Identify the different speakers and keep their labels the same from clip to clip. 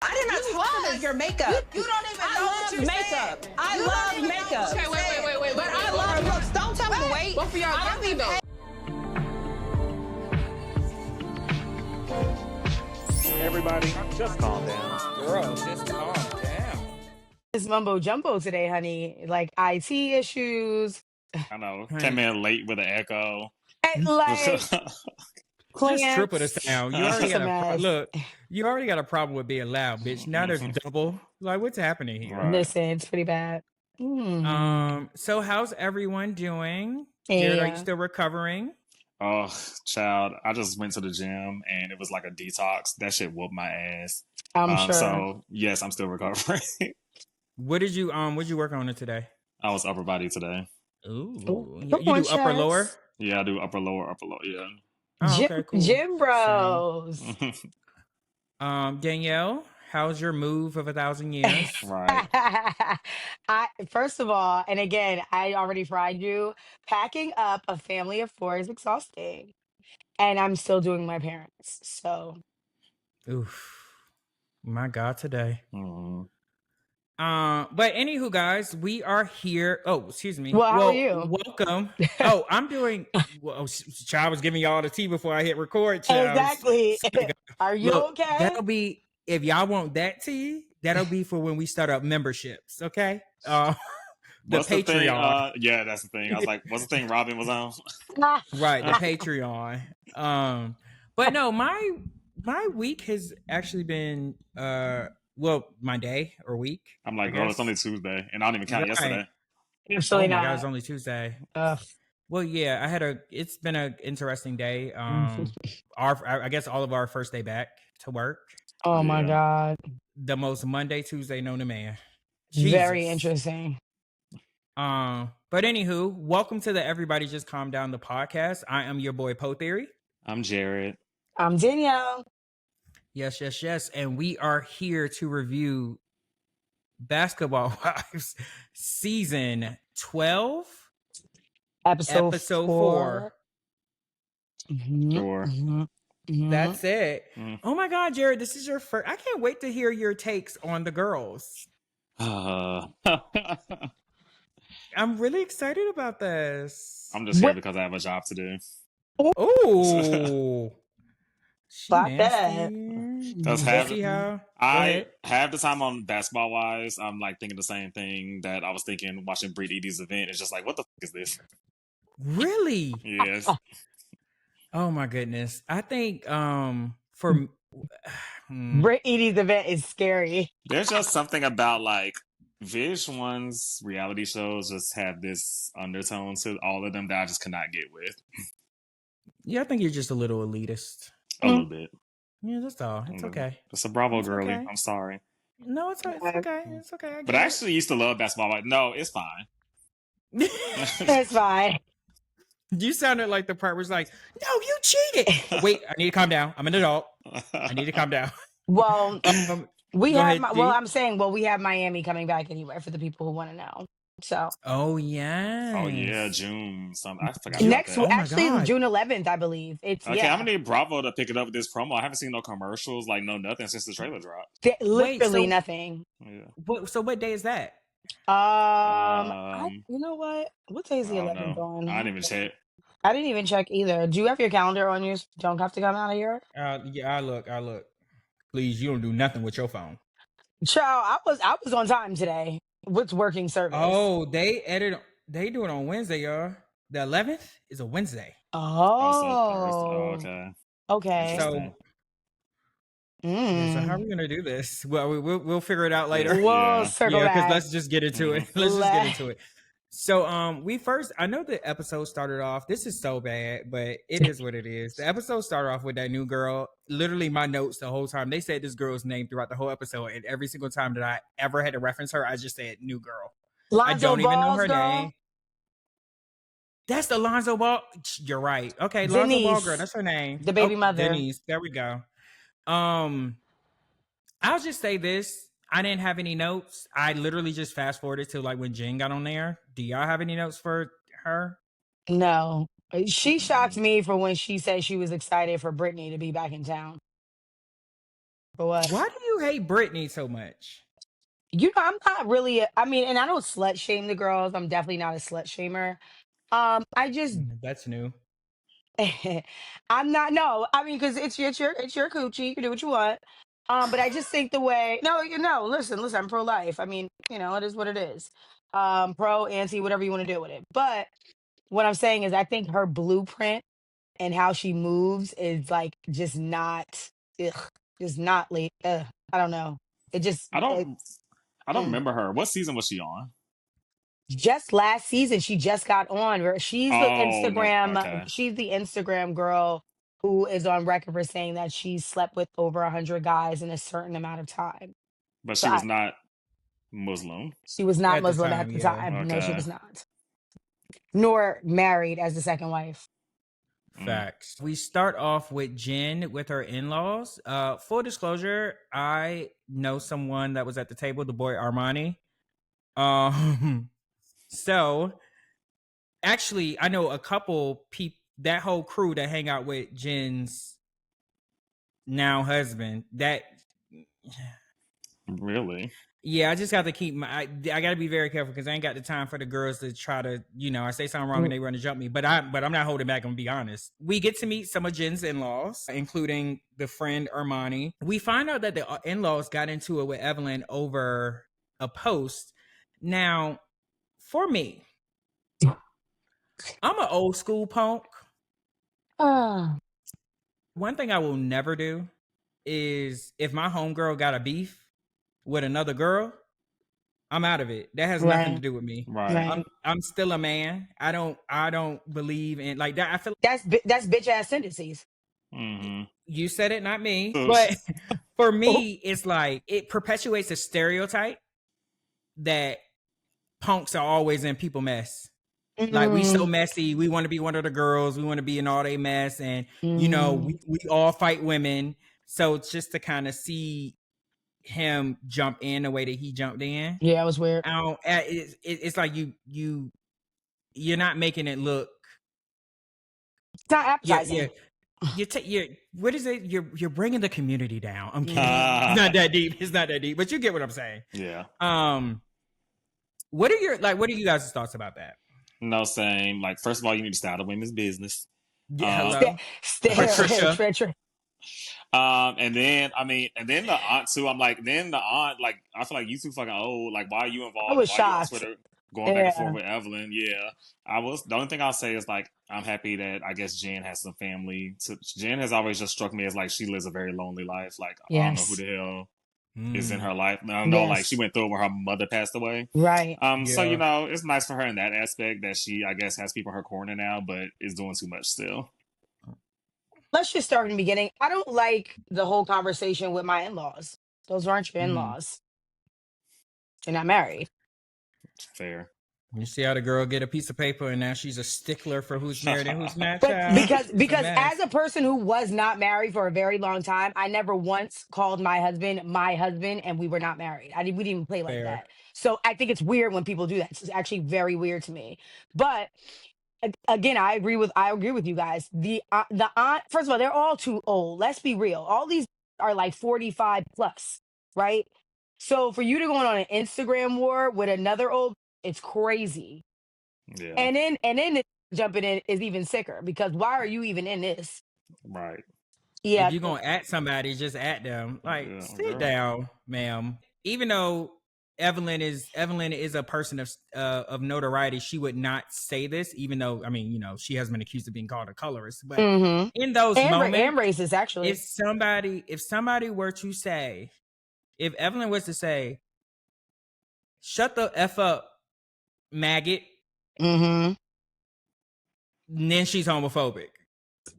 Speaker 1: I did not talk about your makeup.
Speaker 2: You don't even know what you
Speaker 1: makeup.
Speaker 2: said.
Speaker 1: I love makeup.
Speaker 2: Okay, wait.
Speaker 1: But I love looks. Don't tell me to wait.
Speaker 2: Both of y'all
Speaker 1: I don't be
Speaker 2: though.
Speaker 3: Everybody, just calm down.
Speaker 4: Girl, just calm down.
Speaker 5: It's mumbo jumbo today, honey. Like IT issues,
Speaker 3: I know.
Speaker 4: Honey.
Speaker 3: Came in late with an echo.
Speaker 5: and like
Speaker 4: Just triple the
Speaker 5: clamps.
Speaker 4: sound. You already
Speaker 5: It's a
Speaker 4: got
Speaker 5: mess.
Speaker 4: look. You already got a problem with being loud, bitch. Now there's double. Like, what's happening here?
Speaker 3: Right.
Speaker 5: Listen, it's pretty bad.
Speaker 4: So how's everyone doing? Jared, are you
Speaker 5: Yeah.
Speaker 4: still recovering?
Speaker 3: Oh, child. I just went to the gym and it was like a detox. That shit whooped my ass.
Speaker 5: I'm sure.
Speaker 3: So yes, I'm still recovering.
Speaker 4: What did you work on it today?
Speaker 3: I was upper body today.
Speaker 4: Ooh.
Speaker 5: Come
Speaker 4: You
Speaker 5: on,
Speaker 4: do upper
Speaker 5: Chaz.
Speaker 4: lower?
Speaker 3: Yeah, I do upper lower, yeah.
Speaker 4: Oh, okay, cool.
Speaker 5: Gym bros.
Speaker 4: Danielle, how's your move of 1,000 years?
Speaker 3: Right.
Speaker 5: First of all, and again, I already fried you. Packing up a family of 4 is exhausting, and I'm still doing my parents. So
Speaker 4: Oof. My God, today.
Speaker 3: Mhm.
Speaker 4: But anywho, guys, we are here. Oh, excuse me.
Speaker 5: Well, how are you?
Speaker 4: Welcome. Oh, I'm doing. Well, Child was giving y'all the tea before I hit record. Child.
Speaker 5: exactly.
Speaker 4: So,
Speaker 5: Are you
Speaker 4: look,
Speaker 5: okay?
Speaker 4: that'll be if y'all want that tea. That'll be for when we start up memberships. Okay. The
Speaker 3: What's the thing?
Speaker 4: Patreon.
Speaker 3: Yeah, that's the thing. I was like, what's the thing Robin was on?
Speaker 4: Right, the Patreon. But no, my week has actually been my day or week.
Speaker 3: I'm like,
Speaker 4: I
Speaker 3: girl,
Speaker 4: guess.
Speaker 3: it's only Tuesday, and I didn't even count
Speaker 4: Right.
Speaker 3: yesterday.
Speaker 5: Absolutely
Speaker 4: Oh my
Speaker 5: not.
Speaker 4: God, it's only Tuesday.
Speaker 5: Ugh.
Speaker 4: Well, yeah, it's been an interesting day. I guess all of our first day back to work.
Speaker 5: Oh my
Speaker 3: Yeah.
Speaker 5: God.
Speaker 4: The most Monday, Tuesday known to man.
Speaker 5: Very
Speaker 4: Jesus.
Speaker 5: interesting.
Speaker 4: But anywho, welcome to the Everybody Just Calm Down the podcast. I am your boy Po Theory.
Speaker 3: I'm Jared.
Speaker 5: I'm Danielle.
Speaker 4: Yes. And we are here to review Basketball Wives season 12,
Speaker 5: Episode
Speaker 4: 4.
Speaker 5: Mhm,
Speaker 3: Sure.
Speaker 5: mhm, mhm.
Speaker 4: That's it.
Speaker 3: Mm.
Speaker 4: Oh my God, Jared, this is your first. I can't wait to hear your takes on the girls.
Speaker 3: I'm
Speaker 4: I'm really excited about this.
Speaker 3: just here
Speaker 5: What-
Speaker 3: because I have a job to do.
Speaker 4: Oh, she
Speaker 5: Clap that.
Speaker 4: nasty.
Speaker 3: That's
Speaker 4: You
Speaker 3: half-
Speaker 4: see how? Go
Speaker 3: I
Speaker 4: ahead.
Speaker 3: have the time on Basketball Wives. I'm like thinking the same thing that I was thinking watching Brit Edie's event. It's just like, what the fuck is this?
Speaker 4: Really?
Speaker 3: Yes.
Speaker 4: Oh my goodness. I think for
Speaker 5: Brit Edie's event is scary.
Speaker 3: There's just something about like VH1's reality shows just have this undertone to all of them that I just cannot get with.
Speaker 4: yeah, I think you're just a little elitist.
Speaker 3: A little bit.
Speaker 4: Yeah, that's all. It's okay.
Speaker 3: It's a Bravo
Speaker 4: It's
Speaker 3: girly.
Speaker 4: okay.
Speaker 3: I'm sorry.
Speaker 4: No, it's okay. It's okay.
Speaker 3: But I actually used to love Basketball Wives. No, it's fine.
Speaker 5: It's fine.
Speaker 4: You sounded like the part was like, no, you cheated. Wait, I need to calm down. I'm an adult. I need to calm down.
Speaker 5: Well, we
Speaker 4: Go
Speaker 5: have.
Speaker 4: ahead,
Speaker 5: Well,
Speaker 4: Dee.
Speaker 5: I'm saying, we have Miami coming back anyway for the people who want to know. So
Speaker 4: Oh yeah.
Speaker 3: Oh yeah, June. I forgot
Speaker 5: next,
Speaker 3: about that.
Speaker 4: my
Speaker 5: actually,
Speaker 4: God.
Speaker 5: June 11th, I believe. It's
Speaker 3: Okay,
Speaker 5: yeah.
Speaker 3: I'm gonna need Bravo to pick it up with this promo. I haven't seen no commercials, like no nothing since the trailer dropped.
Speaker 5: Literally
Speaker 4: so-
Speaker 5: nothing.
Speaker 3: Yeah.
Speaker 4: So what day is that?
Speaker 5: You know what? What day is the
Speaker 3: I don't
Speaker 5: 11th
Speaker 3: know.
Speaker 5: on?
Speaker 3: I didn't even check.
Speaker 5: I didn't even check either. Do you have your calendar on you? Don't have to come out of here.
Speaker 4: Yeah, I look. Please, you don't do nothing with your phone.
Speaker 5: Child, I was on time today. What's working service?
Speaker 4: Oh, they do it on Wednesday, y'all. The 11th is a Wednesday.
Speaker 5: Oh,
Speaker 3: Okay.
Speaker 5: okay.
Speaker 4: So,
Speaker 3: Interesting.
Speaker 4: yeah, so how are
Speaker 5: Mm.
Speaker 4: we gonna do this? Well, we'll figure it out later.
Speaker 5: We'll
Speaker 3: Yeah.
Speaker 5: circle
Speaker 4: Yeah, because
Speaker 5: back.
Speaker 4: let's just get into it. Let's just get into it. So I know the episode started off, this is so bad, but it is what it is. The episode started off with that new girl. Literally my notes the whole time, they said this girl's name throughout the whole episode, and every single time that I ever had to reference her, I just said new girl. I
Speaker 5: Lonzo
Speaker 4: don't even know
Speaker 5: Ball's
Speaker 4: her
Speaker 5: girl?
Speaker 4: name. That's the Lonzo Ball. You're right. Okay, Lonzo Ball
Speaker 5: Denise,
Speaker 4: girl, that's her name.
Speaker 5: the baby mother.
Speaker 4: Denise. There we go. I'll just say this. I didn't have any notes. I literally just fast forwarded to like when Jenn got on there. Do y'all have any notes for her?
Speaker 5: No. She shocked me for when she said she was excited for Brittany to be back in town. For what?
Speaker 4: Why do you hate Britney so much?
Speaker 5: You know, I'm not really. I mean, and I don't slut shame the girls. I'm definitely not a slut shamer. I just
Speaker 4: That's new.
Speaker 5: I'm not. No, I mean, because it's your coochie. You can do what you want. But I just think the way. No, listen. I'm pro life. I mean, it is what it is. Pro, anti, whatever you want to do with it. But what I'm saying is, I think her blueprint and how she moves is like just not, ugh, just not late. I don't know. It just
Speaker 3: I
Speaker 5: it,
Speaker 3: don't. I don't
Speaker 5: mm.
Speaker 3: remember her. What season was she on?
Speaker 5: Just last season she just got on. She's the
Speaker 3: Oh no.
Speaker 5: Instagram.
Speaker 3: Okay,
Speaker 5: She's the Instagram girl who is on record for saying that she's slept with over 100 guys in a certain amount of time.
Speaker 3: but
Speaker 5: So
Speaker 3: she was not Muslim.
Speaker 5: she was not
Speaker 4: At the
Speaker 5: Muslim at
Speaker 4: time,
Speaker 5: the
Speaker 4: yeah.
Speaker 5: time. No, she
Speaker 3: Okay.
Speaker 5: was not. Nor married as the second wife.
Speaker 4: Facts. We start off with Jenn with her in-laws. Full disclosure, I know someone that was at the table, the boy Armani. So actually, I know a couple people, that whole crew that hang out with Jen's now husband. That
Speaker 3: Really?
Speaker 4: Yeah, I just got to keep I got to be very careful because I ain't got the time for the girls to try to, I say something wrong and they run to jump me. But I'm not holding back. I'm gonna be honest. We get to meet some of Jen's in-laws, including the friend Armani. We find out that the in-laws got into it with Evelyn over a post. Now, for me, I'm an old school punk.
Speaker 5: Ah,
Speaker 4: One thing I will never do is if my homegirl got a beef with another girl, I'm out of it. That has nothing to
Speaker 5: right,
Speaker 4: do with me.
Speaker 3: Right.
Speaker 5: right.
Speaker 4: I'm still a man. I don't believe in like that. I feel
Speaker 5: That's bitch ass tendencies.
Speaker 3: Mm-hmm.
Speaker 4: you said it, not me.
Speaker 3: Ugh.
Speaker 4: But for
Speaker 5: Oh,
Speaker 4: me, it's like it perpetuates a stereotype that punks are always in people mess. Like we so
Speaker 5: mm,
Speaker 4: messy. We want to be one of the girls. We want to be in all they mess, and
Speaker 5: mm.
Speaker 4: we all fight women. So it's just to kind of see him jump in the way that he jumped in.
Speaker 5: Yeah, it was weird.
Speaker 4: I don't, it's like you're not making it look.
Speaker 5: It's not
Speaker 4: Yeah,
Speaker 5: appetizing.
Speaker 4: you're what is it? You're bringing the community down. I'm kidding.
Speaker 5: Mm.
Speaker 4: It's not that deep. It's not that deep. But you get what I'm saying.
Speaker 3: Yeah.
Speaker 4: What are you guys' thoughts about that?
Speaker 3: No, same. Like, first of all, you need to stay out of women's business.
Speaker 4: Yeah,
Speaker 3: Um,
Speaker 4: hello, Patricia.
Speaker 3: and then the aunt too. I'm like, then the aunt, like, I feel like you too fucking old. Like, why are you
Speaker 5: I
Speaker 3: involved?
Speaker 5: was
Speaker 3: Why are you on
Speaker 5: shocked.
Speaker 3: Twitter going back and forth
Speaker 5: Yeah.
Speaker 3: with Evelyn? Yeah, the only thing I'll say is like, I'm happy that I guess Jen has some family. Jen has always just struck me as like she lives a very lonely life. Like, I don't know who
Speaker 5: Yes.
Speaker 3: the hell is in her life. I don't know, like she
Speaker 5: Yes.
Speaker 3: went through it when her mother passed away.
Speaker 5: Right.
Speaker 3: So
Speaker 4: Yeah.
Speaker 3: it's nice for her in that aspect that she, I guess, has people in her corner now, but is doing too much still.
Speaker 5: Let's just start in the beginning. I don't like the whole conversation with my in-laws. Those aren't your
Speaker 4: Mhm.
Speaker 5: in-laws. You're not married.
Speaker 3: Fair.
Speaker 4: You see how the girl get a piece of paper and now she's a stickler for who's married and who's not,
Speaker 5: But
Speaker 4: child.
Speaker 5: because
Speaker 4: It's a
Speaker 5: because
Speaker 4: mess.
Speaker 5: as a person who was not married for a very long time, I never once called my husband, and we were not married. We didn't even play like
Speaker 4: Fair.
Speaker 5: that. So I think it's weird when people do that. It's actually very weird to me. But again, I agree with you guys. The aunt, first of all, they're all too old. Let's be real. All these are like 45 plus, right? So for you to go on an Instagram war with another old, it's crazy.
Speaker 3: Yeah.
Speaker 5: And then jumping in is even sicker because why are you even in this?
Speaker 3: Right.
Speaker 4: If
Speaker 5: Yeah.
Speaker 4: you're gonna at somebody, just at them. Like,
Speaker 3: Yeah,
Speaker 4: sit
Speaker 3: girl.
Speaker 4: down, ma'am. Even though Evelyn is a person of notoriety, she would not say this, even though she has been accused of being called a colorist. But
Speaker 5: Mm-hmm.
Speaker 4: in those
Speaker 5: And
Speaker 4: moments,
Speaker 5: racist actually.
Speaker 4: if somebody were to say, if Evelyn was to say, shut the F up, maggot,
Speaker 5: Mm-hmm.
Speaker 4: then she's homophobic.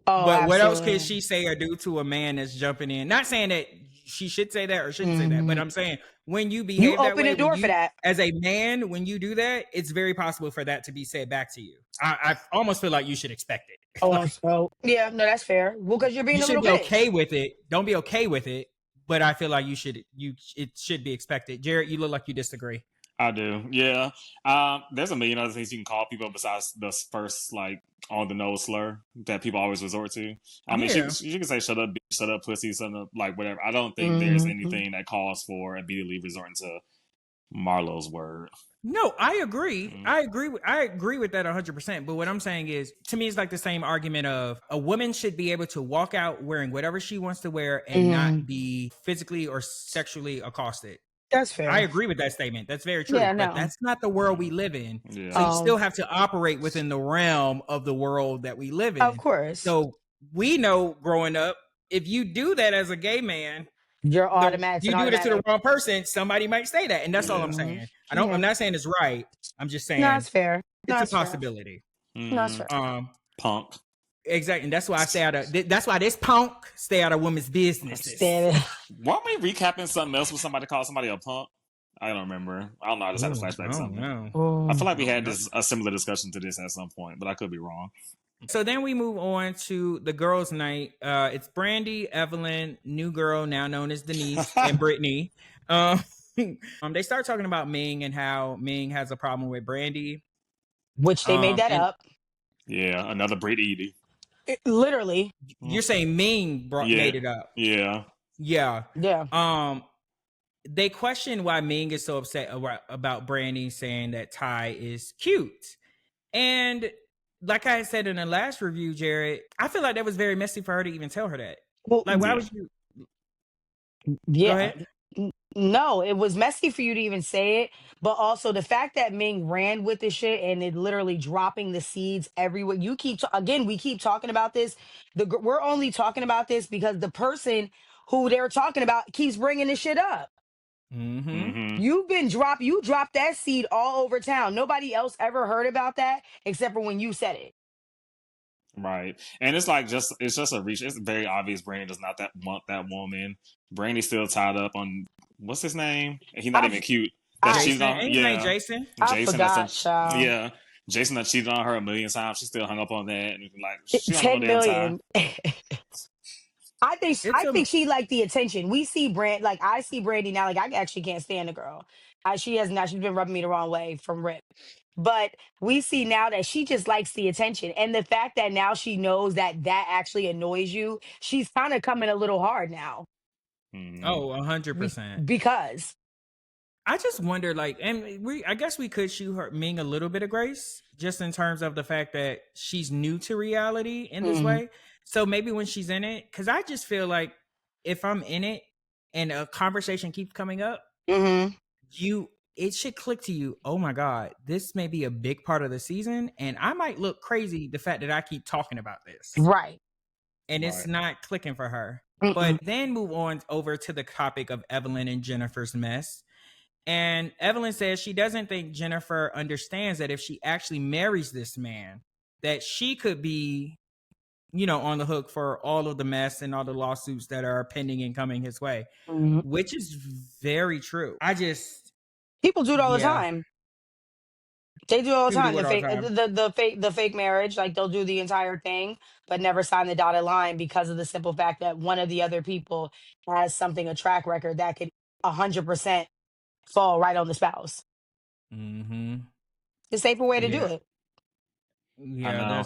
Speaker 5: Oh,
Speaker 4: But what else could
Speaker 5: absolutely.
Speaker 4: she say or do to a man that's jumping in? Not saying that she should say that or shouldn't say that, but
Speaker 5: Mm-hmm.
Speaker 4: I'm saying when you
Speaker 5: You
Speaker 4: behave that
Speaker 5: open
Speaker 4: way,
Speaker 5: the door for that.
Speaker 4: as a man, when you do that, it's very possible for that to be said back to you. I almost feel like you should expect it.
Speaker 5: Oh,
Speaker 4: Like,
Speaker 5: so yeah, no, that's fair. Well, because you're being
Speaker 4: you
Speaker 5: a
Speaker 4: should
Speaker 5: little
Speaker 4: be okay
Speaker 5: bitch.
Speaker 4: with it. Don't be okay with it, but I feel like it should be expected. Jared, you look like you disagree.
Speaker 3: I do. Yeah. There's a million other things you can call people besides the first like on the nose slur that people always resort to. I mean,
Speaker 4: Yeah.
Speaker 3: she can say "shut up, bitch," "shut up, pussy," "shut up," like whatever. I don't think there's
Speaker 5: Mhm.
Speaker 3: anything that calls for immediately resorting to Marlo's word.
Speaker 4: No, I agree.
Speaker 3: Mm.
Speaker 4: I agree with that 100%. But what I'm saying is, to me, it's like the same argument of a woman should be able to walk out wearing whatever she wants to wear and not be physically or sexually accosted.
Speaker 5: That's
Speaker 4: I
Speaker 5: fair.
Speaker 4: agree with that statement. That's very true.
Speaker 5: Yeah,
Speaker 4: But
Speaker 5: no.
Speaker 4: that's not the world we live in.
Speaker 3: Yeah.
Speaker 4: So you
Speaker 5: Um,
Speaker 4: still have to operate within the realm of the world that we live
Speaker 5: of
Speaker 4: in.
Speaker 5: course.
Speaker 4: So we know growing up, if you do that as a gay man,
Speaker 5: You're automatic.
Speaker 4: you do it to the wrong person, somebody might say that. And that's all I'm
Speaker 3: Yeah.
Speaker 4: saying.
Speaker 5: Yeah.
Speaker 4: I'm not saying it's right. I'm just
Speaker 5: No,
Speaker 4: saying
Speaker 5: it's fair. No,
Speaker 4: it's a
Speaker 5: it's fair.
Speaker 4: possibility.
Speaker 5: No, it's fair.
Speaker 3: Punk.
Speaker 4: Exactly. And that's why I stay out of that's why this punk stay out of women's businesses.
Speaker 5: Stand-
Speaker 3: Weren't we recapping something else with somebody called somebody a punk? I don't remember. I don't know. I just had a flashback to something.
Speaker 4: No.
Speaker 3: I feel like we had a similar discussion to this at some point, but I could be wrong.
Speaker 4: So then we move on to the girls' night. It's Brandy, Evelyn, new girl now known as Denise, and Brittany. They start talking about Ming and how Ming has a problem with Brandy.
Speaker 5: Which they made that
Speaker 4: and
Speaker 5: up.
Speaker 3: Yeah, another Brady.
Speaker 5: Literally.
Speaker 4: You're saying Ming made it up.
Speaker 3: Yeah.
Speaker 4: Yeah.
Speaker 5: Yeah.
Speaker 4: They question why Ming is so upset about Brandy saying that Tai is cute. And like I said in the last review, Jared, I feel like that was very messy for her to even tell her that.
Speaker 5: Well,
Speaker 4: Like, why would you?
Speaker 5: yeah.
Speaker 4: Go ahead.
Speaker 5: No, it was messy for you to even say it, but also the fact that Ming ran with the shit and it literally dropping the seeds everywhere. You keep again, we keep talking about this. We're only talking about this because the person who they're talking about keeps bringing this shit up.
Speaker 4: Mm-hmm.
Speaker 5: You dropped that seed all over town. Nobody else ever heard about that except for when you said it.
Speaker 3: Right. And it's like it's just a reach. It's very obvious Brandy does not want that woman. Brandy's still tied up on what's his name? He's not even cute. That cheated on
Speaker 4: Jason. His name Jason.
Speaker 5: I forgot, child.
Speaker 3: yeah. Jason that cheated on her a million times. She still hung up on that and like she don't
Speaker 5: 10
Speaker 3: know damn time.
Speaker 5: million. I think she liked the attention. We see I see Brandy now. Like I actually can't stand the girl. She has not. She's been rubbing me the wrong way from Rip. But we see now that she just likes the attention, and the fact that now she knows that actually annoys you. She's kind of coming a little hard now.
Speaker 4: Oh, 100%.
Speaker 5: Because
Speaker 4: I just wonder, like, and I guess we could shoot her Ming a little bit of grace, just in terms of the fact that she's new to reality in this way. So maybe when she's in it, because I just feel like if I'm in it and a conversation keeps coming up, it should click to you. Oh my God, this may be a big part of the season, and I might look crazy the fact that I keep talking about this,
Speaker 5: right?
Speaker 4: And it's not clicking for her. But then move on over to the topic of Evelyn and Jennifer's mess. And Evelyn says she doesn't think Jennifer understands that if she actually marries this man, that she could be, on the hook for all of the mess and all the lawsuits that are pending and coming his way, which is very true.
Speaker 5: People do it all the time. They do it all the time. The fake marriage, like they'll do the entire thing, but never sign the dotted line because of the simple fact that one of the other people has a track record that could 100% fall right on the spouse. The safer way to do it.
Speaker 4: Yeah,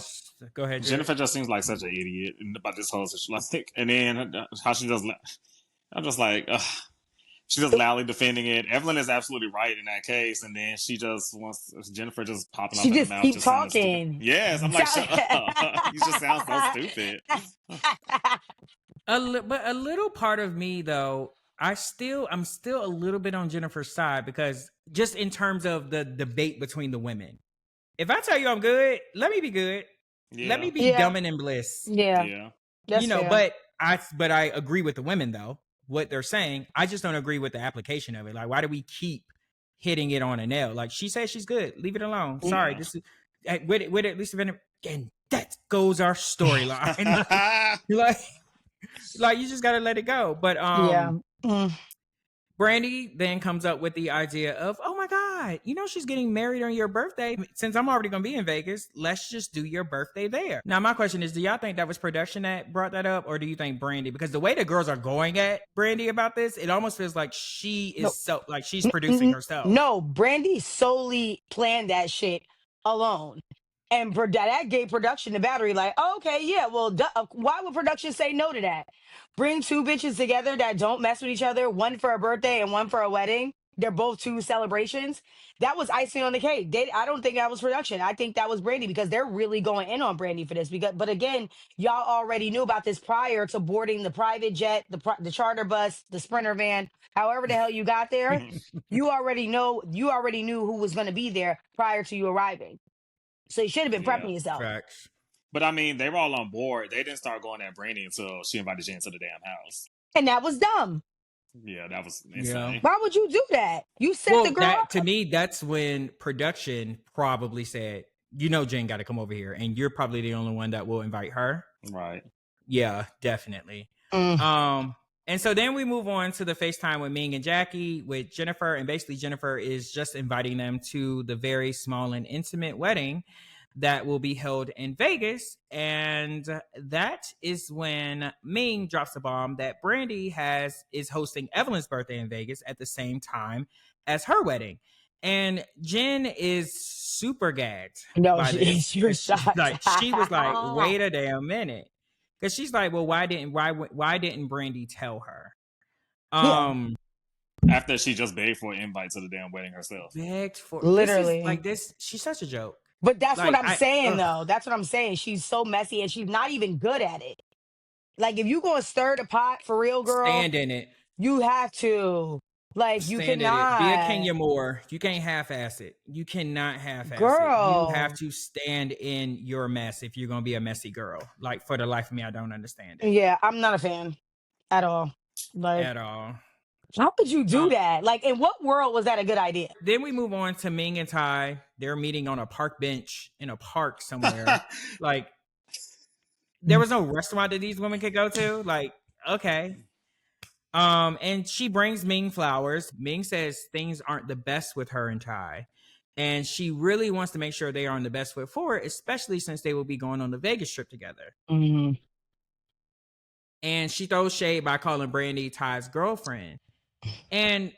Speaker 4: go ahead.
Speaker 3: Jennifer just seems like such an idiot about this whole situation. And then how she does, I'm just like, she's just loudly defending it. Evelyn is absolutely right in that case, and then she just wants Jennifer just popping off her mouth.
Speaker 5: Keep talking.
Speaker 3: Yes, I'm like, shut up. You just sound so stupid.
Speaker 4: But a little part of me though, I'm still a little bit on Jennifer's side because just in terms of the debate between the women. If I tell you I'm good, let me be good. Yeah. Let me be dumb and in bliss.
Speaker 5: Yeah.
Speaker 4: That's fair. But I agree with the women though. What they're saying, I just don't agree with the application of it. Like, why do we keep hitting it on a nail? Like, she says she's good. Leave it alone. Yeah. Sorry, this is with at least and that goes our storyline. like you just gotta let it go. But Brandy then comes up with the idea of, oh my God, she's getting married on your birthday. Since I'm already going to be in Vegas, let's just do your birthday there. Now, my question is, do y'all think that was production that brought that up? Or do you think Brandy? Because the way the girls are going at Brandy about this, it almost feels like she is she's producing herself.
Speaker 5: No, Brandy solely planned that shit alone. And that gave production the battery like, oh, okay, yeah, well, why would production say no to that? Bring two bitches together that don't mess with each other, one for a birthday and one for a wedding. They're both two celebrations. That was icing on the cake. I don't think that was production. I think that was Brandy because they're really going in on Brandy for this. But again, y'all already knew about this prior to boarding the private jet, the charter bus, the Sprinter van, however the hell you got there. You already knew who was going to be there prior to you arriving. So you should have been prepping yourself.
Speaker 4: Facts.
Speaker 3: But I mean, they were all on board. They didn't start going at Brandy until she invited Jenn to the damn house.
Speaker 5: And that was dumb.
Speaker 3: Yeah, that was insane.
Speaker 5: Why would you do that? You set the girl up.
Speaker 4: To me, that's when production probably said, Jenn got to come over here. And you're probably the only one that will invite her.
Speaker 3: Right.
Speaker 4: Yeah, definitely. And so then we move on to the FaceTime with Ming and Jackie with Jennifer. And basically Jennifer is just inviting them to the very small and intimate wedding that will be held in Vegas. And that is when Ming drops the bomb that Brandy is hosting Evelyn's birthday in Vegas at the same time as her wedding. And Jenn is super gagged.
Speaker 5: No, she was shocked.
Speaker 4: She was like, wait a damn minute. Because she's like, well, why didn't Brandy tell her?
Speaker 3: After she just begged for an invite to the damn wedding herself.
Speaker 4: Begged for
Speaker 5: literally
Speaker 4: this. She's such a joke.
Speaker 5: But that's what I'm saying, though. That's what I'm saying. She's so messy and she's not even good at it. Like, if you gonna stir the pot for real, girl,
Speaker 4: stand in it.
Speaker 5: You have to. Like, you cannot
Speaker 4: be a Kenya Moore. You can't half-ass it. You cannot half-ass it. You have to stand in your mess if you're gonna be a messy girl. Like, for the life of me, I don't understand it.
Speaker 5: Yeah, I'm not a fan at all. Like,
Speaker 4: at all.
Speaker 5: How would you do that? Like, in what world was that a good idea?
Speaker 4: Then we move on to Ming and Tai. They're meeting on a park bench in a park somewhere. Like, there was no restaurant that these women could go to. Like, okay. And she brings Ming flowers. Ming says things aren't the best with her and Tai. And she really wants to make sure they are on the best foot forward, especially since they will be going on the Vegas trip together.
Speaker 5: Mm-hmm.
Speaker 4: And she throws shade by calling Brandy Ty's girlfriend. And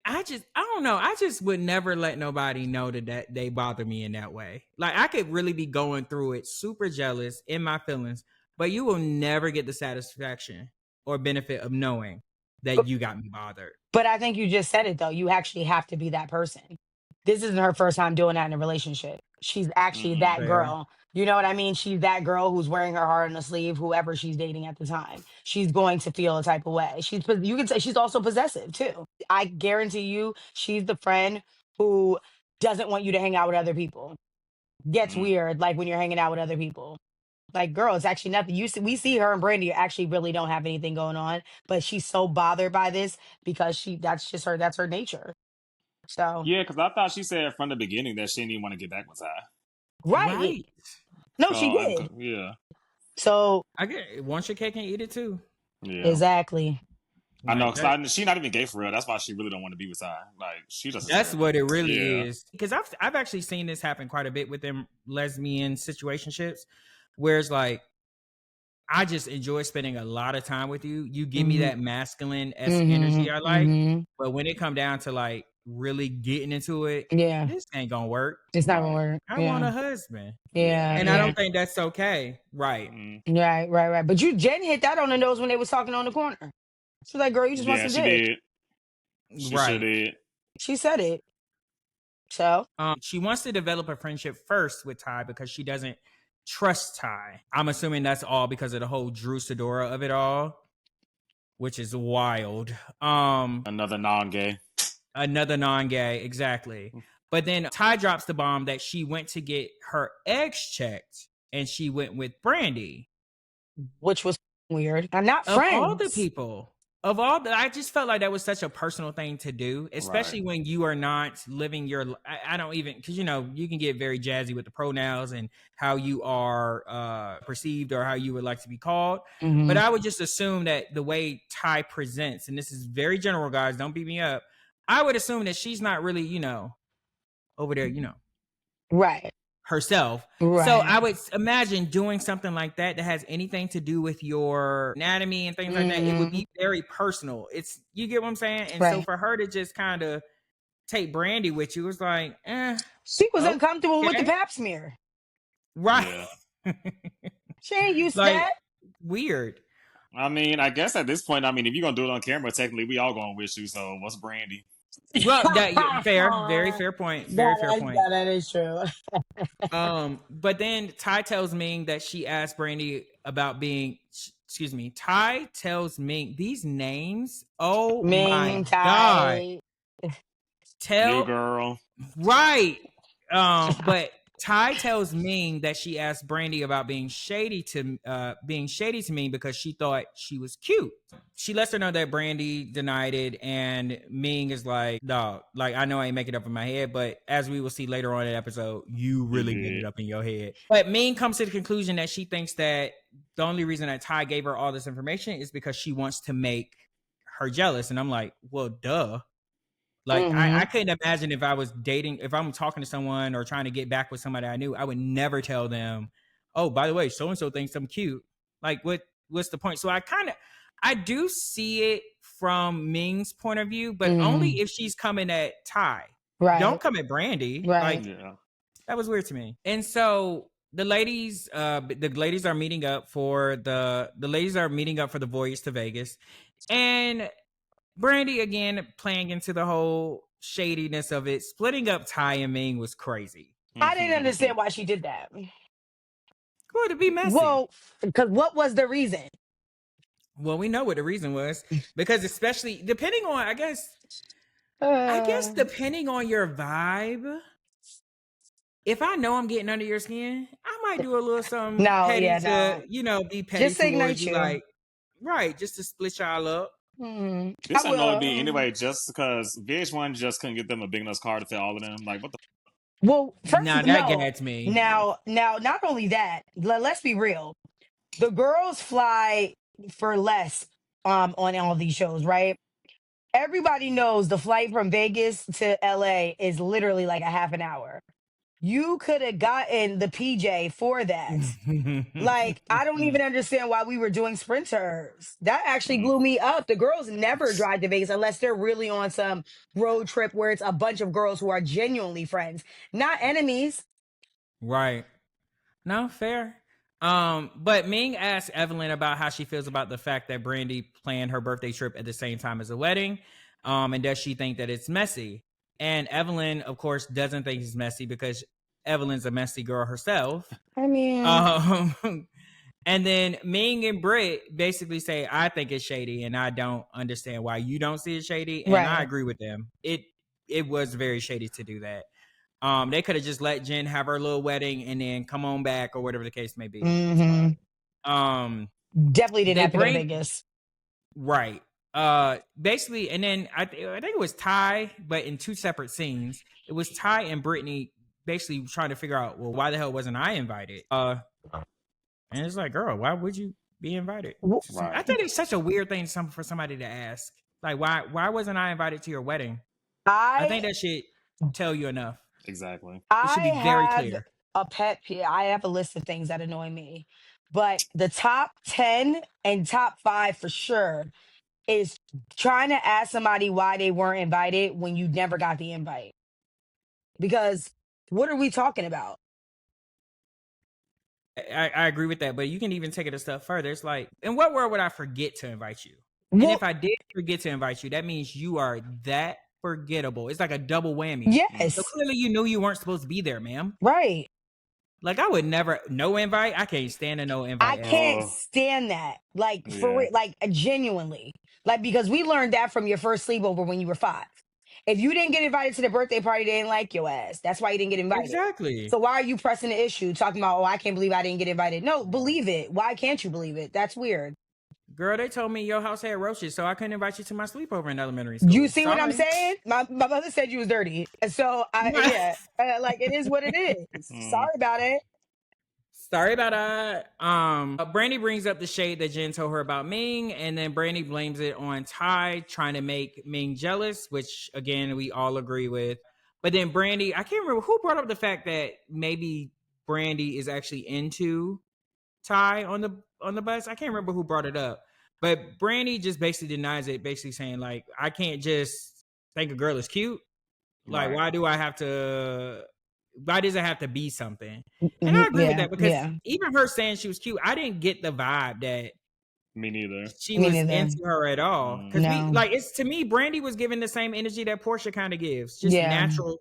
Speaker 4: I don't know. I just would never let nobody know that they bother me in that way. Like, I could really be going through it, super jealous in my feelings, but you will never get the satisfaction or benefit of knowing that you got me bothered.
Speaker 5: But I think you just said it, though. You actually have to be that person. This isn't her first time doing that in a relationship. She's actually that girl. You know what I mean? She's that girl who's wearing her heart on the sleeve, whoever she's dating at the time. She's going to feel a type of way. You can say she's also possessive, too. I guarantee you she's the friend who doesn't want you to hang out with other people. Gets weird, like, when you're hanging out with other people. Like, girl, it's actually nothing. We see her and Brandy actually really don't have anything going on, but she's so bothered by this because that's her nature. So
Speaker 3: yeah, because I thought she said from the beginning that she didn't even want to get back with Ty.
Speaker 5: Right. No, she did.
Speaker 3: Yeah.
Speaker 5: So
Speaker 4: I get want your cake and eat it too.
Speaker 3: Yeah.
Speaker 5: Exactly.
Speaker 3: I know, because she's not even gay for real. That's why she really don't want to be with Ty. Like, she just.
Speaker 4: That's what it really is. Because I've actually seen this happen quite a bit with them lesbian situationships, where it's like, I just enjoy spending a lot of time with you. You give me that masculine energy I like, but when it come down to like really getting into it, this ain't gonna work.
Speaker 5: It's not gonna work.
Speaker 4: I want a husband.
Speaker 5: And
Speaker 4: I don't think that's okay. Right.
Speaker 5: Right. But Jenn hit that on the nose when they was talking on the corner. She was like, girl, you just want some dick.
Speaker 3: She did.
Speaker 5: She said it. So
Speaker 4: she wants to develop a friendship first with Ty because she doesn't trust Ty. I'm assuming that's all because of the whole Drew Sidora of it all, which is wild.
Speaker 3: Another non-gay,
Speaker 4: exactly. But then Ty drops the bomb that she went to get her eggs checked and she went with Brandy,
Speaker 5: which was weird. I'm not friends.
Speaker 4: Of all the people, of all that, I just felt like that was such a personal thing to do, especially when you are not living your. I don't even, because you can get very jazzy with the pronouns and how you are perceived or how you would like to be called.
Speaker 5: Mhm.
Speaker 4: But I would just assume that the way Tai presents, and this is very general, guys, don't beat me up. I would assume that she's not really, over there,
Speaker 5: Right.
Speaker 4: herself.
Speaker 5: Right.
Speaker 4: So I would imagine doing something like that has anything to do with your anatomy and things like that. It would be very personal. You get what I'm saying? And so for her to just kind of take Brandy with you was like,
Speaker 5: she was uncomfortable with the pap smear.
Speaker 4: Right.
Speaker 3: Yeah.
Speaker 5: She ain't used to
Speaker 4: like,
Speaker 5: that.
Speaker 4: Weird.
Speaker 3: I mean, I guess at this point, if you're gonna do it on camera, technically we all gonna wish you. So what's Brandy?
Speaker 4: Well, fair, very fair point. Very fair point.
Speaker 5: Yeah, that is true.
Speaker 4: But then Tai tells Ming that she asked Brandy about being. Excuse me. Tai tells Ming these names. Oh
Speaker 5: Ming,
Speaker 4: my
Speaker 5: Tai.
Speaker 4: God!
Speaker 3: New girl.
Speaker 4: Right. But Tai tells Ming that she asked Brandy about being shady to Ming because she thought she was cute. She lets her know that Brandy denied it, and Ming is like, "Dog, like I know I ain't making it up in my head, but as we will see later on in the episode, you really made it up in your head." But Ming comes to the conclusion that she thinks that the only reason that Tai gave her all this information is because she wants to make her jealous, and I'm like, well, duh. Like, I couldn't imagine if I'm talking to someone or trying to get back with somebody I knew, I would never tell them, oh, by the way, so-and-so thinks I'm cute. Like, what's the point? So I do see it from Ming's point of view, but only if she's coming at Tai.
Speaker 5: Right.
Speaker 4: Don't come at Brandy.
Speaker 5: Right.
Speaker 4: Like, that was weird to me. And so the ladies are meeting up for the voyage to Vegas. And Brandy, again, playing into the whole shadiness of it, splitting up Tai and Ming was crazy.
Speaker 5: I didn't understand why she did that.
Speaker 4: Well, to be messy.
Speaker 5: Well, because what was the reason?
Speaker 4: Well, we know what the reason was. Because especially, depending on, I guess, depending on your vibe, if I know I'm getting under your skin, I might do a little something petty to be petty
Speaker 5: just
Speaker 4: towards you. Like, right, just to split y'all up.
Speaker 3: This ain't gonna be anyway, just because VH1 just couldn't get them a big enough car to fit all of them. Like, what the?
Speaker 5: Well, first
Speaker 4: gets me.
Speaker 5: Now, not only that, let's be real. The girls fly for less on all these shows, right? Everybody knows the flight from Vegas to LA is literally like a half an hour. You could have gotten the PJ for that. Like, I don't even understand why we were doing sprinters. That actually blew me up. The girls never drive to Vegas unless they're really on some road trip where it's a bunch of girls who are genuinely friends, not enemies.
Speaker 4: Right. No, fair. But Ming asked Evelyn about how she feels about the fact that Brandy planned her birthday trip at the same time as a wedding. And does she think that it's messy? And Evelyn, of course, doesn't think it's messy because Evelyn's a messy girl herself.
Speaker 5: I mean,
Speaker 4: and then Ming and Britt basically say, I think it's shady and I don't understand why you don't see it shady. And I agree with them. It was very shady to do that. They could have just let Jenn have her little wedding and then come on back or whatever the case may be.
Speaker 5: Definitely didn't have to go to Vegas.
Speaker 4: Right. Basically, and then I think it was Tai, but in two separate scenes. It was Tai and Brittany basically trying to figure out, well, why the hell wasn't I invited? And it's like, girl, why would you be invited? Right. I think it's such a weird thing for somebody to ask. Like, why wasn't I invited to your wedding? I think that should tell you enough.
Speaker 3: Exactly.
Speaker 4: It should be very clear.
Speaker 5: A pet peeve. I have a list of things that annoy me, but the top 10 and top 5 for sure is trying to ask somebody why they weren't invited when you never got the invite. Because what are we talking about?
Speaker 4: I agree with that, but you can even take it a step further. It's like, in what world would I forget to invite you? And if I did forget to invite you, that means you are that forgettable. It's like a double whammy.
Speaker 5: Yes.
Speaker 4: So clearly you knew you weren't supposed to be there, ma'am.
Speaker 5: Right.
Speaker 4: Like, I would never, no invite. I can't stand a no invite.
Speaker 5: I can't stand that. Like, for it, like, genuinely. Like, because we learned that from your first sleepover when you were 5. If you didn't get invited to the birthday party, they didn't like your ass. That's why you didn't get invited.
Speaker 4: Exactly.
Speaker 5: So why are you pressing the issue, talking about, oh, I can't believe I didn't get invited? No, believe it. Why can't you believe it? That's weird.
Speaker 4: Girl, they told me your house had roaches, so I couldn't invite you to my sleepover in elementary school.
Speaker 5: You see what I'm
Speaker 4: Sorry.
Speaker 5: saying? My mother said you was dirty, so like it is what it is. Sorry about it.
Speaker 4: Sorry about that. Brandy brings up the shade that Jenn told her about Ming, and then Brandy blames it on Tai trying to make Ming jealous, which again we all agree with. But then Brandy, I can't remember who brought up the fact that maybe Brandy is actually into Tai on the bus. I can't remember who brought it up, but Brandy just basically denies it, basically saying like, I can't just think a girl is cute. Like, why do I have to? Why does it have to be something? And I agree with that because even her saying she was cute, I didn't get the vibe that
Speaker 3: me neither.
Speaker 4: She was into her at all. Because it's to me, Brandy was giving the same energy that Portia kind of gives, just natural,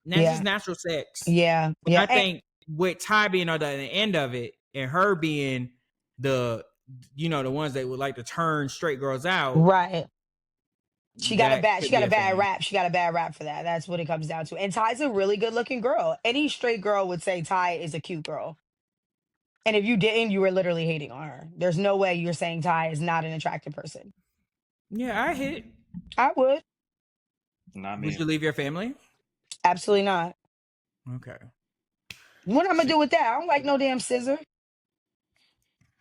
Speaker 4: just natural sex.
Speaker 5: Yeah,
Speaker 4: but I think with Tai being on the end of it and her being the ones that would like to turn straight girls out,
Speaker 5: right? She got a bad rap. She got a bad rap for that. That's what it comes down to. And Ty's a really good looking girl. Any straight girl would say Ty is a cute girl. And if you didn't, you were literally hating on her. There's no way you're saying Ty is not an attractive person.
Speaker 4: Yeah, I hit.
Speaker 5: I would.
Speaker 3: Not me.
Speaker 4: Would you leave your family?
Speaker 5: Absolutely not.
Speaker 4: Okay.
Speaker 5: What I'm gonna do with that? I don't like no damn scissor.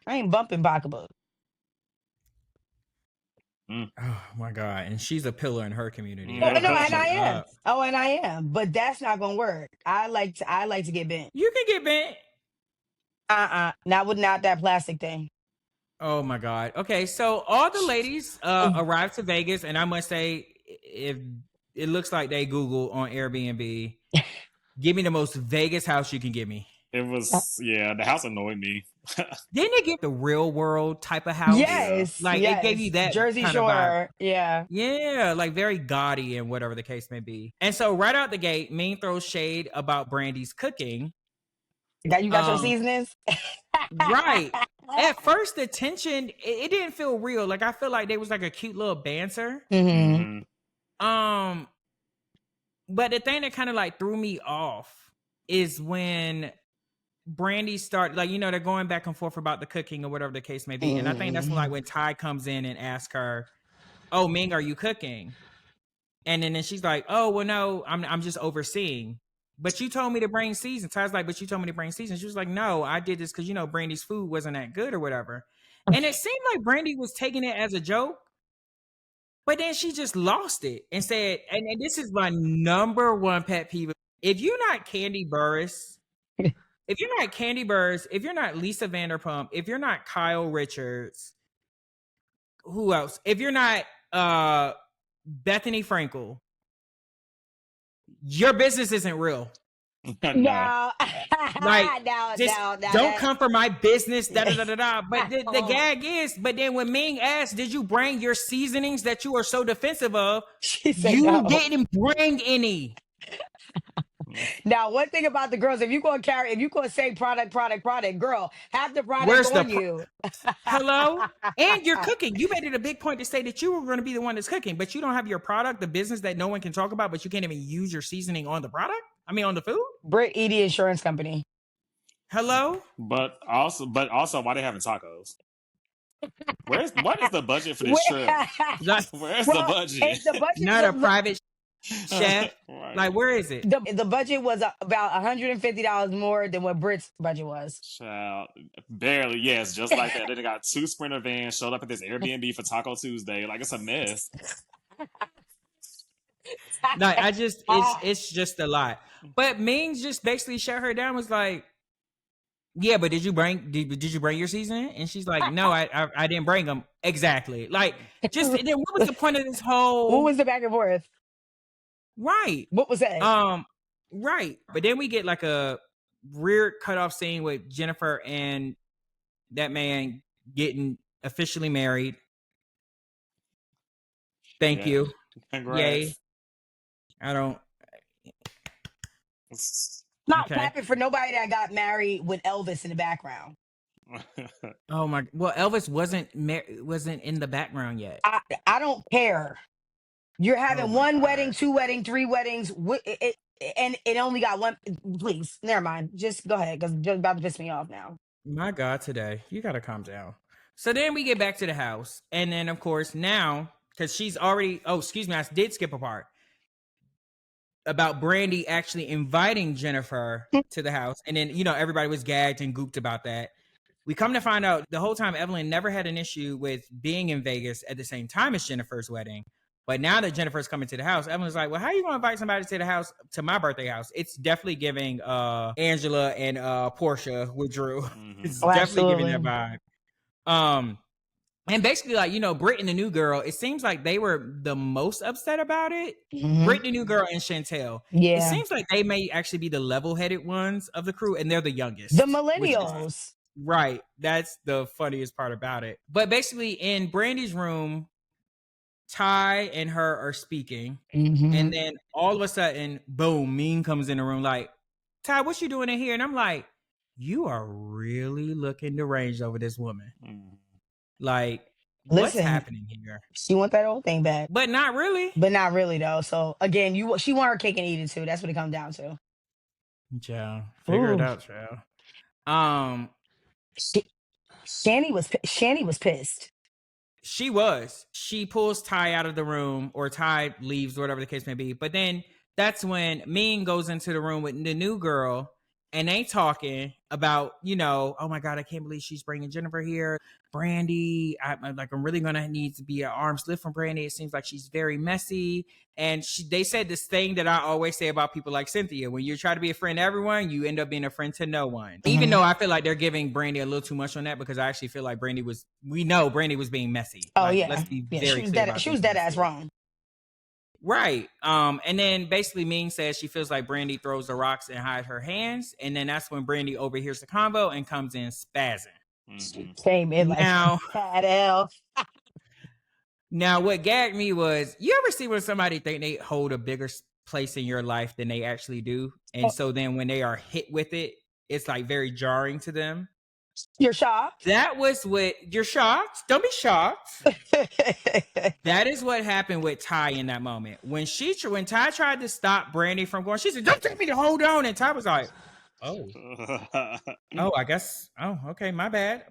Speaker 5: I ain't bumping pocketbook.
Speaker 4: Oh my God. And she's a pillar in her community.
Speaker 5: Oh, no, and I am. Oh, and I am. But that's not gonna work. I like to get bent.
Speaker 4: You can get bent.
Speaker 5: Not that plastic thing.
Speaker 4: Oh my God. Okay, so all the ladies arrived to Vegas, and I must say, if it looks like they Google on Airbnb, give me the most Vegas house you can give me.
Speaker 3: It was the house annoyed me.
Speaker 4: Didn't it get the real world type of house?
Speaker 5: Yes.
Speaker 4: It gave you that
Speaker 5: Jersey
Speaker 4: kind
Speaker 5: Shore.
Speaker 4: Of vibe.
Speaker 5: Yeah.
Speaker 4: Yeah, like very gaudy and whatever the case may be. And so right out the gate, Ming throws shade about Brandy's cooking.
Speaker 5: That you got your seasonings?
Speaker 4: Right. At first, the tension, it didn't feel real. Like I feel like they was like a cute little banter.
Speaker 5: Mm-hmm.
Speaker 4: But the thing that kind of like threw me off is when Brandy started, like, they're going back and forth about the cooking or whatever the case may be. And I think that's when Tai comes in and asks her, "Oh, Ming, are you cooking?" And then she's like, "Oh, well, no, I'm just overseeing. But you told me to bring season." Ty's like, "But you told me to bring season." She was like, "No, I did this because, Brandy's food wasn't that good or whatever." And it seemed like Brandy was taking it as a joke. But then she just lost it and said, and this is my number one pet peeve. If you're not Candy Burris, if you're not Lisa Vanderpump, if you're not Kyle Richards, who else? If you're not Bethany Frankel, your business isn't real.
Speaker 5: No.
Speaker 4: Don't come for my business. But the gag is, but then when Ming asked, "Did you bring your seasonings that you are so defensive of?"
Speaker 5: She said,
Speaker 4: "You
Speaker 5: no.
Speaker 4: didn't bring any."
Speaker 5: Now, one thing about the girls, if you gonna say product, girl, have the product on you.
Speaker 4: Hello? And you're cooking. You made it a big point to say that you were going to be the one that's cooking, but you don't have your product, the business that no one can talk about, but you can't even use your seasoning on the product? On the food?
Speaker 5: Britt Edie Insurance Company.
Speaker 4: Hello?
Speaker 3: But also, why they having tacos? What is the budget for this trip? Where's the budget?
Speaker 5: The budget
Speaker 4: not a private chef. Right. Like, where is it?
Speaker 5: The budget was about $150 more than what Britt's budget was.
Speaker 3: Child, barely. Yes, just like that. Then they got 2 Sprinter vans showed up at this Airbnb for Taco Tuesday. Like, it's a mess.
Speaker 4: No, it's just a lot. But Ming just basically shut her down. Was like, "Yeah, but did you bring your seasoning?" And she's like, "No, I didn't bring them." Exactly. Like, just then what was the point of this whole?
Speaker 5: What was the back and forth?
Speaker 4: Right.
Speaker 5: What was that?
Speaker 4: Right. But then we get like a rear cutoff scene with Jennifer and that man getting officially married. Thank you.
Speaker 3: Congrats.
Speaker 4: Yay. I don't.
Speaker 5: Not clapping for nobody that got married with Elvis in the background.
Speaker 4: Oh my! Well, Elvis wasn't in the background yet.
Speaker 5: I don't care. You're having one wedding, 2 weddings, 3 weddings, and it only got one. Please, never mind. Just go ahead because you're about to piss me off now.
Speaker 4: My God, today you got to calm down. So then we get back to the house. And then, of course, now, because she's already, oh, excuse me, I did skip a part about Brandy actually inviting Jennifer to the house. And then, everybody was gagged and gooped about that. We come to find out the whole time Evelyn never had an issue with being in Vegas at the same time as Jennifer's wedding. But now that Jennifer's coming to the house, Evelyn's like, well, how are you going to invite somebody to the house, to my birthday house? It's definitely giving Angela and Portia with Drew.
Speaker 3: Mm-hmm.
Speaker 4: It's definitely giving that vibe. And basically, like, Britt and the new girl, it seems like they were the most upset about it.
Speaker 5: Mhm.
Speaker 4: Britt, the new girl, and Chantel.
Speaker 5: Yeah.
Speaker 4: It seems like they may actually be the level-headed ones of the crew, and they're the youngest.
Speaker 5: The millennials.
Speaker 4: Right. That's the funniest part about it. But basically, in Brandy's room, Ty and her are speaking.
Speaker 5: Mhm.
Speaker 4: And then all of a sudden, boom, Ming comes in the room like, Ty, what you doing in here? And I'm like, you are really looking deranged over this woman.
Speaker 3: Mm.
Speaker 4: Like, what's
Speaker 5: Listen,
Speaker 4: happening here?
Speaker 5: she want that old thing back.
Speaker 4: But not really.
Speaker 5: But not really, though. So, again, she want her cake and eat it, too. That's what it comes down to.
Speaker 4: Child. Figure it
Speaker 5: Ooh.
Speaker 4: out, child.
Speaker 5: Shanny was pissed.
Speaker 4: She was. She pulls Ty out of the room, or Ty leaves, whatever the case may be. But then that's when Ming goes into the room with the new girl, and they talking about, oh my God, I can't believe she's bringing Jennifer here. Brandy, I'm really gonna need to be an arm's lift from Brandy. It seems like she's very messy. And they said this thing that I always say about people like Cynthia: when you try to be a friend to everyone, you end up being a friend to no one.
Speaker 5: Mhm.
Speaker 4: Even though I feel like they're giving Brandy a little too much on that, because I actually feel like we know Brandy was being messy.
Speaker 5: Oh,
Speaker 4: like,
Speaker 5: yeah.
Speaker 4: let's be
Speaker 5: Yeah,
Speaker 4: very clear.
Speaker 5: she was dead ass wrong.
Speaker 4: Right. And then basically Ming says she feels like Brandy throws the rocks and hides her hands. And then that's when Brandy overhears the convo and comes in spazzing.
Speaker 3: Mm-hmm.
Speaker 5: Came in like
Speaker 4: Now,
Speaker 5: fat L.
Speaker 4: Now, what gagged me was, you ever see when somebody think they hold a bigger place in your life than they actually do? And so then when they are hit with it, it's like very jarring to them.
Speaker 5: You're shocked?
Speaker 4: That was what, you're shocked? Don't be shocked. That is what happened with Ty in that moment. When Ty tried to stop Brandy from going, she said, don't tell me to hold on. And Ty was like, oh, I guess, okay, my bad.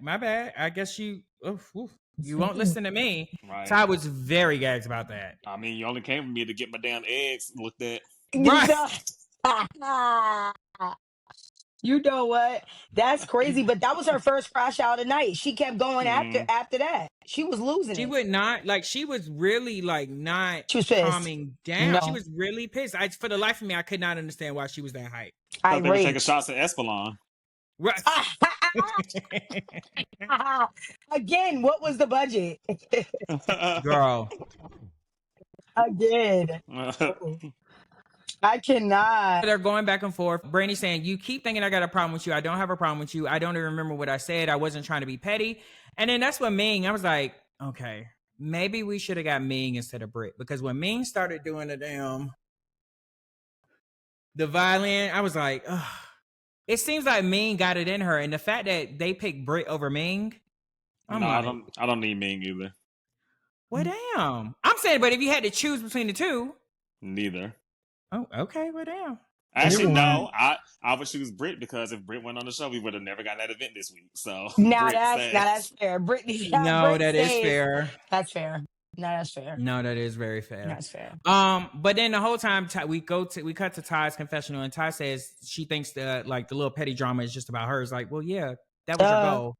Speaker 4: I guess you won't listen to me.
Speaker 3: Right.
Speaker 4: Ty was very gagged about that.
Speaker 3: I mean, you only came for me to get my damn eggs looked at.
Speaker 4: Right.
Speaker 5: You know what? That's crazy. But that was her first crash out of night. She kept going after that. She was losing
Speaker 4: She
Speaker 5: it.
Speaker 4: would not, she was really not
Speaker 5: She was pissed.
Speaker 4: calming down.
Speaker 5: No.
Speaker 4: She was really pissed. For the life of me, I could not understand why she was that hype.
Speaker 3: Thought they were taking shots at Espelon.
Speaker 4: Right.
Speaker 5: Again, what was the budget?
Speaker 4: Girl.
Speaker 5: Again. I cannot.
Speaker 4: They're going back and forth. Brandy saying, you keep thinking I got a problem with you. I don't have a problem with you. I don't even remember what I said. I wasn't trying to be petty. And then that's when Ming, I was like, okay, maybe we should have got Ming instead of Britt. Because when Ming started doing the violin, I was like, ugh. It seems like Ming got it in her. And the fact that they picked Britt over Ming,
Speaker 3: I don't need Ming either.
Speaker 4: Well, damn. I'm saying, but if you had to choose between the two.
Speaker 3: Neither.
Speaker 4: Oh, okay. Well, damn.
Speaker 3: Actually, no. I would choose Britt, because if Britt went on the show, we would have never gotten that event this week. So
Speaker 5: that's fair. Brittany.
Speaker 4: No, that is fair.
Speaker 5: That's fair. No, that's fair.
Speaker 4: No, that is very fair.
Speaker 5: That's fair.
Speaker 4: But then the whole time we cut to Ty's confessional, and Ty says she thinks that the little petty drama is just about her. It's like, well, yeah, that was your goal.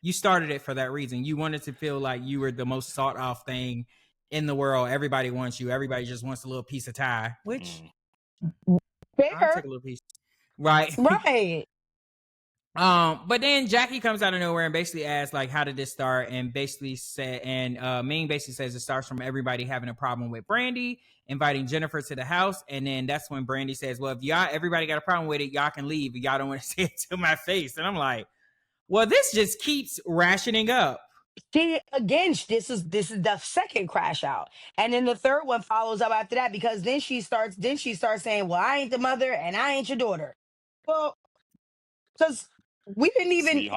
Speaker 4: You started it for that reason. You wanted to feel like you were the most sought off thing in the world. Everybody wants you. Everybody just wants a little piece of Ty, which
Speaker 5: fair.
Speaker 4: I'll take a little piece. Right.
Speaker 5: Right.
Speaker 4: But then Jackie comes out of nowhere and basically asks, how did this start? And basically Ming basically says it starts from everybody having a problem with Brandy, inviting Jennifer to the house. And then that's when Brandy says, well, if everybody got a problem with it, y'all can leave. Y'all don't want to say it to my face. And I'm like, well, this just keeps rationing up.
Speaker 5: Again, this is the second crash out, and then the third one follows up after that, because then she starts saying, well, I ain't the mother and I ain't your daughter. Well, because we didn't even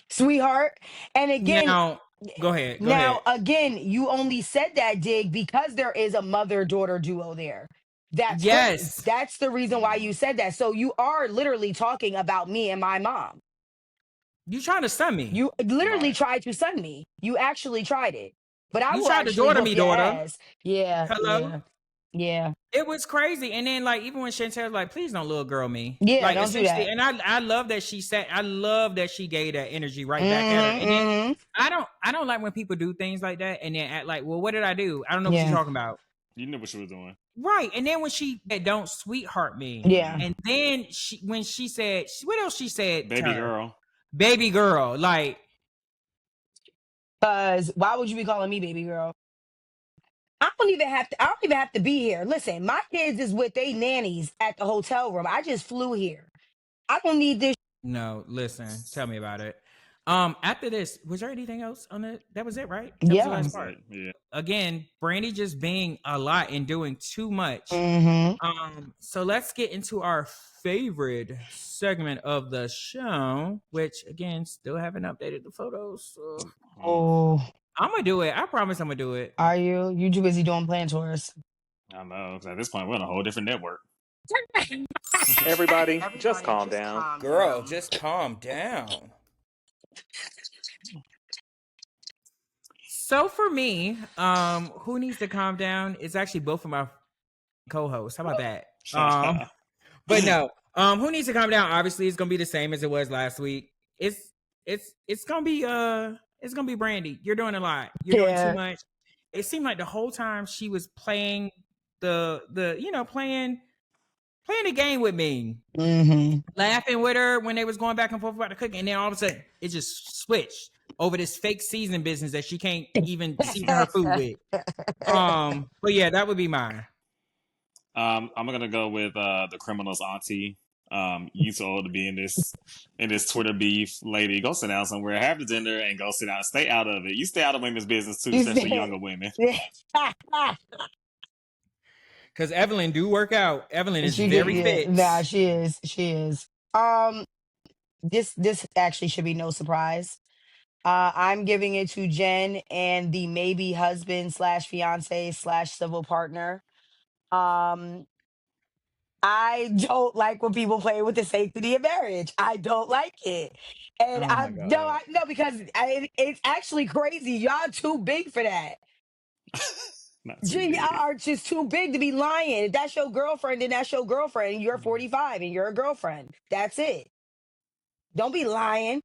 Speaker 5: sweetheart. And again,
Speaker 4: now go ahead.
Speaker 5: Again, you only said that, Dig, because there is a mother-daughter duo there. That's the reason why you said that. So you are literally talking about me and my mom.
Speaker 4: You trying to stun me?
Speaker 5: You literally
Speaker 3: Right.
Speaker 5: tried to sun me. You actually tried it. But I
Speaker 4: You
Speaker 5: will
Speaker 4: tried to
Speaker 5: actually
Speaker 4: daughter
Speaker 5: whoop
Speaker 4: me,
Speaker 5: your
Speaker 4: daughter.
Speaker 5: ass. Yeah,
Speaker 4: Hello.
Speaker 5: yeah, yeah.
Speaker 4: It was crazy, and then like even when Chantel was like, "Please don't little girl me,"
Speaker 5: Yeah,
Speaker 4: like
Speaker 5: don't do
Speaker 4: essentially,
Speaker 5: that.
Speaker 4: and I love that she said, I love that she gave that energy right back at her, and then
Speaker 5: Mm-hmm,
Speaker 4: I don't like when people do things like that and then act like, well, what did I do? I don't know what you're
Speaker 5: yeah,
Speaker 4: talking about,
Speaker 3: You knew what she was doing.
Speaker 4: right? And then when she said, "Don't sweetheart me,"
Speaker 5: yeah.
Speaker 3: Mm.
Speaker 4: and then when she said, what else she said to
Speaker 3: Baby
Speaker 4: her,
Speaker 3: girl.
Speaker 4: baby girl, like
Speaker 5: Because why would you be calling me baby girl? I don't even have to. I don't even have to be here. Listen, my kids is with they nannies at the hotel room. I just flew here. I don't need this.
Speaker 4: no, listen, tell me about it. After this, was there anything else on it? That was it, right? That was the
Speaker 3: That
Speaker 5: Yeah.
Speaker 4: last
Speaker 3: was
Speaker 4: part.
Speaker 3: it. Yeah.
Speaker 4: Again, Brandy just being a lot and doing too much.
Speaker 5: Mm-hmm.
Speaker 4: So let's get into our favorite segment of the show, which again, still haven't updated the photos. So
Speaker 3: Mm.
Speaker 5: Oh,
Speaker 4: I'm gonna do it. I promise I'm gonna do it.
Speaker 5: are you? You too busy doing plan tours?
Speaker 3: I know. 'Cause at this point, we're on a whole different network.
Speaker 6: Everybody, just calm down.
Speaker 4: Girl, just calm down. So for me, who needs to calm down? It's actually both of my co-hosts. How about that? But no, who needs to calm down? Obviously, it's gonna be the same as it was last week. It's gonna be Brandy. You're doing a lot. You're doing too
Speaker 5: Yeah.
Speaker 4: much. It seemed like the whole time she was playing playing the game with me,
Speaker 5: Mm-hmm.
Speaker 4: laughing with her when they was going back and forth about the cooking, and then all of a sudden it just switched over this fake season business that she can't even season her food with. But yeah, that would be mine.
Speaker 3: I'm gonna go with the criminal's auntie. You too old to be in this Twitter beef, lady. Go sit down somewhere, have the dinner, and go sit down. Stay out of it. You stay out of women's business too,
Speaker 5: You
Speaker 3: especially
Speaker 5: said-
Speaker 3: younger women.
Speaker 4: Because Evelyn do work out. Evelyn is
Speaker 5: she
Speaker 4: very
Speaker 5: did.
Speaker 4: fit.
Speaker 5: Nah, she is. She is. This actually should be no surprise. I'm giving it to Jen and the maybe husband slash fiance slash civil partner. Um, I don't like when people play with the sanctity of marriage. I don't like it. And
Speaker 4: Oh my god.
Speaker 5: I no because it's actually crazy. Y'all too big for that.
Speaker 3: Not too
Speaker 5: Y'all
Speaker 3: big.
Speaker 5: are just too big to be lying. If that's your girlfriend, then that's your girlfriend. You're 45 and you're a girlfriend. That's it. Don't be lying.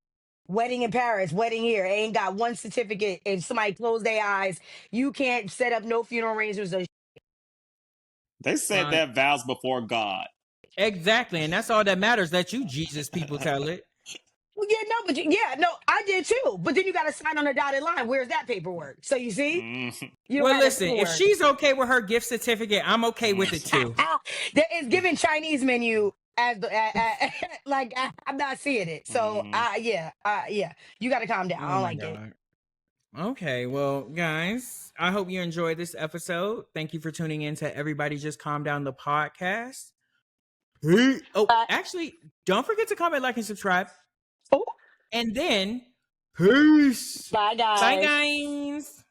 Speaker 5: Wedding in Paris, wedding here. Ain't got one certificate. If somebody close their eyes, you can't set up no funeral arrangements.
Speaker 3: They said that vows before God.
Speaker 4: Exactly, and that's all that matters. That you Jesus people tell it.
Speaker 5: Well, yeah, no, but I did too. But then you got to sign on a dotted line. Where's that paperwork? So you see,
Speaker 3: Mm.
Speaker 5: you don't
Speaker 4: Well,
Speaker 5: have that
Speaker 4: listen, if
Speaker 5: paperwork.
Speaker 4: she's okay with her gift certificate, I'm okay with it too.
Speaker 5: There is giving Chinese menu as the like I'm not seeing it. So
Speaker 3: Mm.
Speaker 5: yeah, you got to calm down. I
Speaker 4: Oh
Speaker 5: don't
Speaker 4: my
Speaker 5: like it.
Speaker 4: god. Okay, well, guys, I hope you enjoyed this episode. Thank you for tuning in to Everybody Just Calm Down the podcast. Oh, actually, don't forget to comment, like, and subscribe.
Speaker 5: Oh,
Speaker 4: And then, peace.
Speaker 5: bye guys.
Speaker 4: Bye, guys.